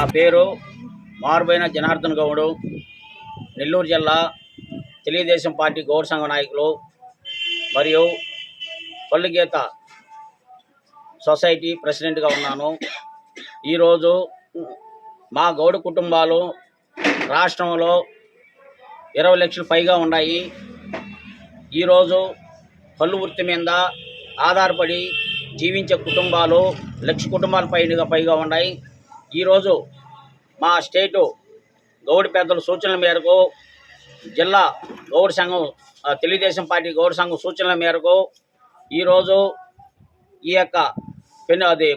నా పేరు మారుబోయిన జనార్దన్ గౌడ్, నెల్లూరు జిల్లా తెలుగుదేశం పార్టీ గౌడ్ సంఘ నాయకులు మరియు పల్లుగీత సొసైటీ ప్రెసిడెంట్గా ఉన్నాను. ఈరోజు మా గౌడ్ కుటుంబాలు రాష్ట్రంలో 20 లక్షలు పైగా ఉన్నాయి. ఈరోజు కళ్ళు వృత్తి మీద ఆధారపడి జీవించే కుటుంబాలు 1 లక్ష కుటుంబాల పైగా ఉన్నాయి. ఈరోజు మా స్టేటు గౌడ్ పెద్దల సూచనల మేరకు జిల్లా గౌడ్ సంఘం తెలుగుదేశం పార్టీ గౌడ్ సంఘం సూచనల మేరకు ఈరోజు ఈ యొక్క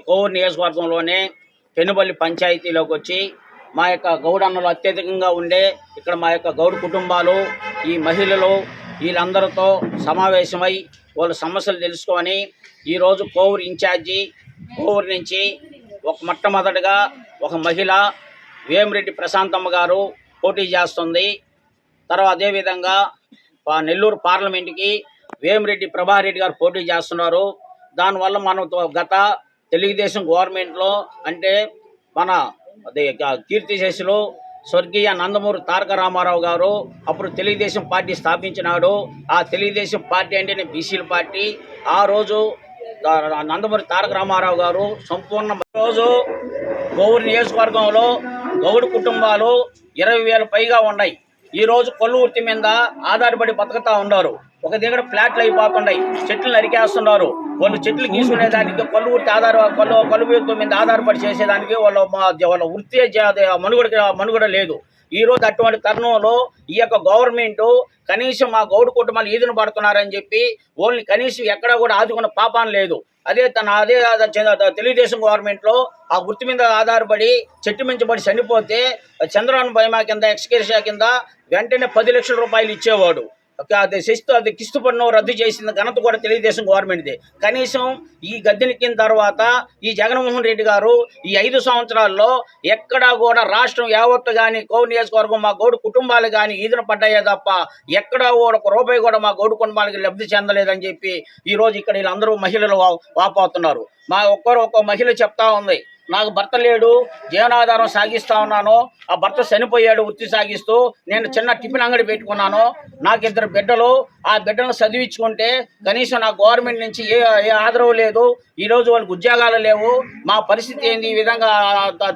కోవూరు నియోజకవర్గంలోనే పెనుబల్లి పంచాయతీలోకి వచ్చి మా యొక్క గౌడ్ అన్నలు అత్యధికంగా ఉండే ఇక్కడ మా యొక్క గౌడ్ కుటుంబాలు, ఈ మహిళలు వీళ్ళందరితో సమావేశమై వాళ్ళ సమస్యలు తెలుసుకొని ఈరోజు కోవూరు ఇన్ఛార్జి కోవూరు నుంచి మొట్టమొదటిగా ఒక మహిళ వేమిరెడ్డి ప్రశాంతమ్మ గారు పోటీ చేస్తుంది. తర్వాత అదేవిధంగా నెల్లూరు పార్లమెంట్కి వేమిరెడ్డి ప్రభాకర్ రెడ్డి గారు పోటీ చేస్తున్నారు. దానివల్ల మనం గత తెలుగుదేశం గవర్నమెంట్లో అంటే మన కీర్తిశేషులు స్వర్గీయ నందమూరి తారక రామారావు గారు అప్పుడు తెలుగుదేశం పార్టీ స్థాపించినాడు. ఆ తెలుగుదేశం పార్టీ అంటేనే బీసీల పార్టీ. ఆ రోజు నందమూరి తారక రామారావు గారు సంపూర్ణ రోజు కోవూరు నియోజకవర్గంలో గౌడ్ కుటుంబాలు 20,000 పైగా ఉన్నాయి. ఈరోజు కొల్లు వృత్తి మీద ఆధారపడి బతుకుతూ ఉన్నారు. ఒక దగ్గర ఫ్లాట్లు అయిపోతున్నాయి, చెట్లు నరికేస్తున్నారు. వాళ్ళు చెట్లు గీసుకునేదానికి కొల్లు వృత్తి కొల్లు వృత్తి మీద ఆధారపడి చేసేదానికి వాళ్ళ వృత్తి మనుగడ లేదు. ఈరోజు అటువంటి తరుణంలో ఈ యొక్క గవర్నమెంట్ కనీసం మా గౌడ్ కుటుంబాలు ఈదున పడుతున్నారని చెప్పి వాళ్ళని కనీసం ఎక్కడా కూడా ఆదుకున్న పాపాన లేదు. అదే తెలుగుదేశం గవర్నమెంట్లో ఆ వృత్తి మీద ఆధారపడి చెట్టు మించబడి చనిపోతే చంద్రబాబు బీమా కింద ఎక్స్గ్రేషియా కింద వెంటనే 10 లక్షల రూపాయలు ఇచ్చేవాడు. అది కిస్తు పన్ను రద్దు చేసిన ఘనత కూడా తెలుగుదేశం గవర్నమెంట్దే. కనీసం ఈ గద్దెనెక్కిన తర్వాత ఈ జగన్మోహన్ రెడ్డి గారు ఈ 5 సంవత్సరాల్లో ఎక్కడా కూడా రాష్ట్రం యావత్తు కానీ కోవూరు నియోజకవర్గం మా గౌడు కుటుంబాలు కానీ ఈదున పడ్డాయే తప్ప ఎక్కడా కూడా 1 రూపాయి కూడా మా గౌడు కుటుంబాలకి లబ్ధి చెందలేదని చెప్పి ఈరోజు ఇక్కడ వీళ్ళందరూ మహిళలు వాపోతున్నారు. మా ఒక్క మహిళ చెప్తా ఉంది, నాకు భర్త లేడు, జీవనాధారం సాగిస్తూ ఉన్నాను. ఆ భర్త చనిపోయాడు వృత్తి సాగిస్తూ. నేను చిన్న టిఫిన్ అంగడి పెట్టుకున్నాను. నాకు 2 బిడ్డలు. ఆ బిడ్డలను చదివించుకుంటే కనీసం నా గవర్నమెంట్ నుంచి ఏ ఆదరవు లేదు. ఈరోజు వాళ్ళకి ఉద్యోగాలు లేవు. మా పరిస్థితి ఏంది ఈ విధంగా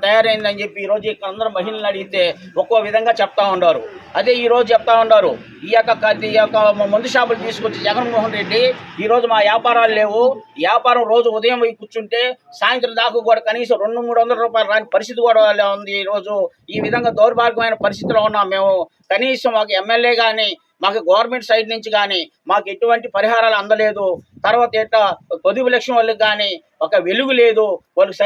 తయారైందని చెప్పి ఈరోజు ఇక్కడ అందరూ మహిళలను అడిగితే ఒక్కో విధంగా చెప్తా ఉన్నారు. అదే ఈరోజు చెప్తా ఉన్నారు, ఈ యొక్క మందు షాపులు తీసుకొచ్చి జగన్మోహన్ రెడ్డి ఈరోజు మా వ్యాపారాలు లేవు. వ్యాపారం రోజు ఉదయం పోయి కూర్చుంటే సాయంత్రం దాకా కూడా కనీసం 200-300 రూపాయలు రాని పరిస్థితి కూడా ఉంది. ఈరోజు ఈ విధంగా దౌర్భాగ్యమైన పరిస్థితిలో ఉన్నాం మేము. కనీసం మాకు ఎమ్మెల్యే కానీ మాకు గవర్నమెంట్ సైడ్ నుంచి కానీ మాకు ఎటువంటి పరిహారాలు అందలేదు. తర్వాత పొదుపు లక్ష్యం వాళ్ళకి కానీ ఒక వెలుగు లేదు. వాళ్ళకి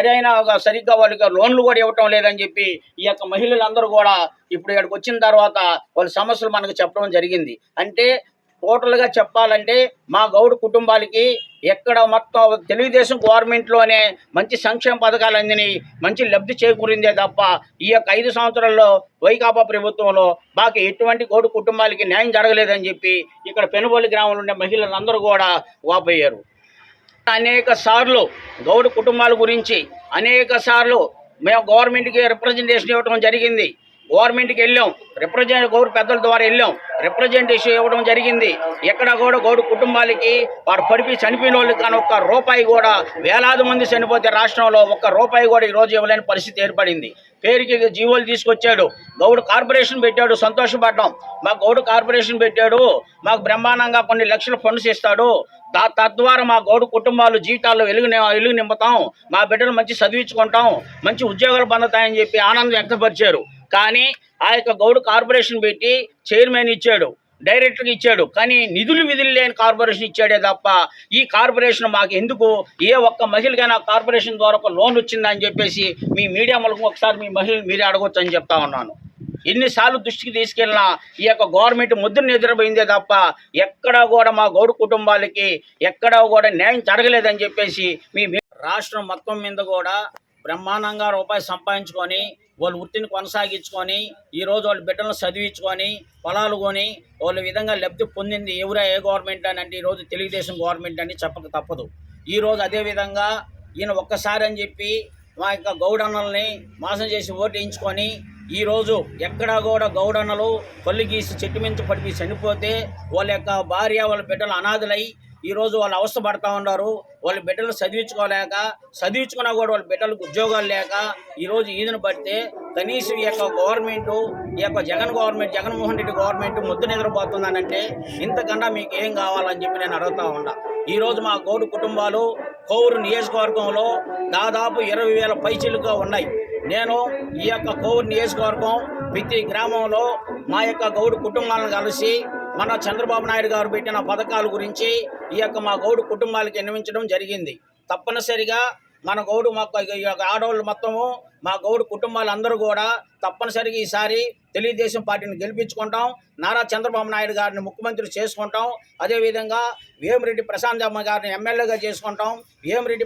సరిగ్గా వాళ్ళకి లోన్లు కూడా ఇవ్వటం లేదని చెప్పి ఈ యొక్క మహిళలందరూ కూడా ఇప్పుడు ఇక్కడికి వచ్చిన తర్వాత వాళ్ళ సమస్యలు మనకు చెప్పడం జరిగింది. అంటే టోటల్గా చెప్పాలంటే మా గౌడ్ కుటుంబాలకి ఎక్కడ మొత్తం తెలుగుదేశం గవర్నమెంట్లోనే మంచి సంక్షేమ పథకాలు అందినాయి, మంచి లబ్ధి చేకూరిందే తప్ప ఈ యొక్క 5 సంవత్సరాల్లో వైకాపా ప్రభుత్వంలో మాకు ఎటువంటి గౌడ్ కుటుంబాలకి న్యాయం జరగలేదని చెప్పి ఇక్కడ పెనుబల్లి గ్రామంలో ఉండే మహిళలందరూ కూడా వాపోయారు. అనేక సార్లు గౌడ్ కుటుంబాల గురించి మేము గవర్నమెంట్కి రిప్రజెంటేషన్ ఇవ్వడం జరిగింది. గవర్నమెంట్కి వెళ్ళాం, గౌడ్ పెద్దల ద్వారా వెళ్ళాం, రిప్రజెంటేషన్ ఇవ్వడం జరిగింది. ఎక్కడ కూడా గౌడ్ కుటుంబాలకి వాడు పడిపి చనిపోయిన వాళ్ళకి కానీ 1 రూపాయి కూడా, వేలాది మంది చనిపోతే రాష్ట్రంలో 1 రూపాయి కూడా ఈరోజు ఇవ్వలేని పరిస్థితి ఏర్పడింది. పేరుకి జీవోలు తీసుకొచ్చాడు, గౌడ్ కార్పొరేషన్ పెట్టాడు, సంతోషపడ్డాం. మాకు గౌడ్ కార్పొరేషన్ పెట్టాడు, మాకు బ్రహ్మాండంగా కొన్ని లక్షల ఫండ్స్ ఇస్తాడు. తద్వారా మా గౌడ్ కుటుంబాలు జీవితాల్లో వెలుగు నింపుతాం, మా బిడ్డలు మంచి చదివించుకుంటాం, మంచి ఉద్యోగాలు పొందుతాయని చెప్పి ఆనందం వ్యక్తపరిచారు. కానీ ఆ యొక్క గౌడ్ కార్పొరేషన్ పెట్టి చైర్మన్ ఇచ్చాడు, డైరెక్టర్కి ఇచ్చాడు. కానీ విధులు లేని కార్పొరేషన్ ఇచ్చాడే తప్ప ఈ కార్పొరేషన్ మాకు ఎందుకు ఏ ఒక్క మహిళకైనా కార్పొరేషన్ ద్వారా ఒక లోన్ వచ్చిందని చెప్పేసి మీ మీడియా మూలంగా ఒకసారి మీ మహిళలు మీరే అడగొచ్చు అని చెప్తా ఉన్నాను. ఎన్నిసార్లు దృష్టికి తీసుకెళ్ళినా ఈ యొక్క గవర్నమెంట్ ముద్ర నిద్రపోయిందే తప్ప ఎక్కడా కూడా మా గౌడ్ కుటుంబాలకి ఎక్కడా కూడా న్యాయం జరగలేదని చెప్పేసి మీ రాష్ట్రం మొత్తం మీద కూడా బ్రహ్మాండంగా రూపాయి సంపాదించుకొని వాళ్ళు వృత్తిని కొనసాగించుకొని ఈరోజు వాళ్ళ బిడ్డలను చదివించుకొని పొలాలు కొని వాళ్ళ విధంగా లబ్ధి పొందింది ఏ గవర్నమెంట్ అని అంటే ఈరోజు తెలుగుదేశం గవర్నమెంట్ అని చెప్పక తప్పదు. ఈరోజు అదేవిధంగా ఈయన ఒక్కసారి అని చెప్పి మా యొక్క గౌడన్నల్ని మోసం చేసి ఓటు వేయించుకొని ఈరోజు ఎక్కడా కూడా గౌడన్నలు కొల్లు గీసి చెట్టు మించి పడిపి చనిపోతే వాళ్ళ యొక్క భార్య వాళ్ళ బిడ్డలు అనాథులై ఈరోజు వాళ్ళు అవస్థ పడతా ఉన్నారు. వాళ్ళ బిడ్డలు చదివించుకున్నా కూడా వాళ్ళ బిడ్డలకు ఉద్యోగాలు లేక ఈరోజు ఈదును పడితే కనీసం ఈ యొక్క గవర్నమెంట్, ఈ యొక్క జగన్మోహన్ రెడ్డి గవర్నమెంట్ ముద్దు నిద్రపోతుందనంటే ఇంతకన్నా మీకు ఏం కావాలని చెప్పి నేను అడుగుతా ఉన్నా. ఈరోజు మా గౌడు కుటుంబాలు కోవూరు నియోజకవర్గంలో దాదాపు 20,000 పైచీలుగా ఉన్నాయి. నేను ఈ యొక్క కోవూరు నియోజకవర్గం ప్రతి గ్రామంలో మా యొక్క గౌడు కుటుంబాలను కలిసి మన చంద్రబాబు నాయుడు గారు పెట్టిన పథకాల గురించి ఈ యొక్క మా గౌడు కుటుంబాలకు విన్నవించడం జరిగింది. తప్పనిసరిగా మన గౌడు ఈ యొక్క ఆడవాళ్ళు మొత్తము మా గౌడు కుటుంబాలందరూ కూడా తప్పనిసరిగా ఈసారి తెలుగుదేశం పార్టీని గెలిపించుకుంటాం. నారా చంద్రబాబు నాయుడు గారిని ముఖ్యమంత్రి చేసుకుంటాం. అదేవిధంగా వేమిరెడ్డి ప్రశాంత్ అమ్మ గారిని ఎమ్మెల్యేగా చేసుకుంటాం. వేమిరెడ్డి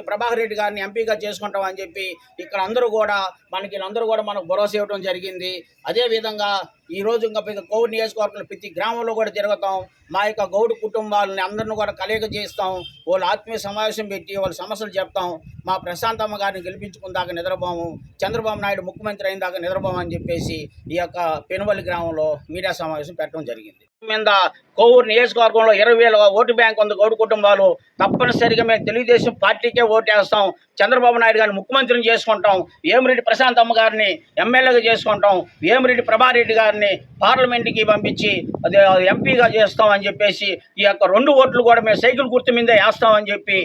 ప్రభాకర్ రెడ్డి గారిని ఎంపీగా చేసుకుంటాం అని చెప్పి ఇక్కడ అందరూ కూడా మనకు భరోసా ఇవ్వడం జరిగింది. అదేవిధంగా ఈరోజు ఇంకా కోవూరు నియోజకవర్గంలో ప్రతి గ్రామంలో కూడా తిరుగుతాం. మా యొక్క గౌడు కుటుంబాలని అందరిని కూడా కలయిక చేస్తాం. వాళ్ళు ఆత్మీయ సమావేశం పెట్టి వాళ్ళ సమస్యలు చెప్తాం. మా ప్రశాంతమ్మ గారిని గెలిపించుకుందాక నిద్రపోము, చంద్రబాబు నాయుడు ముఖ్యమంత్రి అయిన దాకా నిద్రపోము అని చెప్పేసి ఈ యొక్క పెనుబల్లి గ్రామంలో మీడియా సమావేశం పెట్టడం జరిగింది. మీద కోవూరు నియోజకవర్గంలో 20,000 ఓటు బ్యాంక్ ఉంది. గౌడు కుటుంబాలు తప్పనిసరిగా మేము తెలుగుదేశం పార్టీకే ఓటేస్తాం. చంద్రబాబు నాయుడు గారిని ముఖ్యమంత్రిని చేసుకుంటాం. వేమిరెడ్డి ప్రశాంత్ అమ్మ గారిని ఎమ్మెల్యేగా చేసుకుంటాం. వేమిరెడ్డి ప్రభాకర్ రెడ్డి గారిని పార్లమెంట్కి పంపించి ఎంపీగా చేస్తాం అని చెప్పేసి ఈ యొక్క 2 ఓట్లు కూడా మేము సైకిల్ గుర్తు మీదే వేస్తామని చెప్పి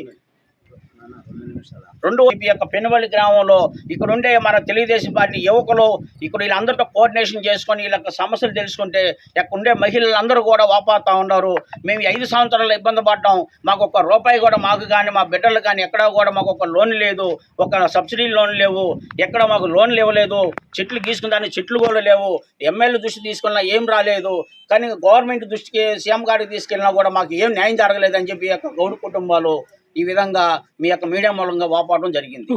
ఈ యొక్క పెనుబల్లి గ్రామంలో ఇక్కడ ఉండే మన తెలుగుదేశం పార్టీ యువకులు ఇక్కడ వీళ్ళందరితో కోఆర్డినేషన్ చేసుకొని వీళ్ళ సమస్యలు తెలుసుకుంటే ఇక్కడ ఉండే మహిళలందరూ కూడా వాపోతూ ఉన్నారు. మేము 5 సంవత్సరాలు ఇబ్బంది పడ్డాం. మాకు ₹1 కూడా మాకు కానీ మా బిడ్డలు కానీ ఎక్కడా కూడా మాకు ఒక లోన్ లేదు, ఒక సబ్సిడీ లోన్ లేవు, ఎక్కడ మాకు లోన్లు ఇవ్వలేదు. చెట్లు గీసుకుని చెట్లు కూడా లేవు. ఎమ్మెల్యే దృష్టి తీసుకున్నా ఏం రాలేదు. కానీ గవర్నమెంట్ దృష్టికి సీఎం గారికి తీసుకెళ్ళినా కూడా మాకు ఏం న్యాయం జరగలేదని చెప్పి ఈ యొక్క గౌడు కుటుంబాలు ఈ విధంగా మీ యొక్క మీడియా మూలంగా వాపోవడం జరిగింది.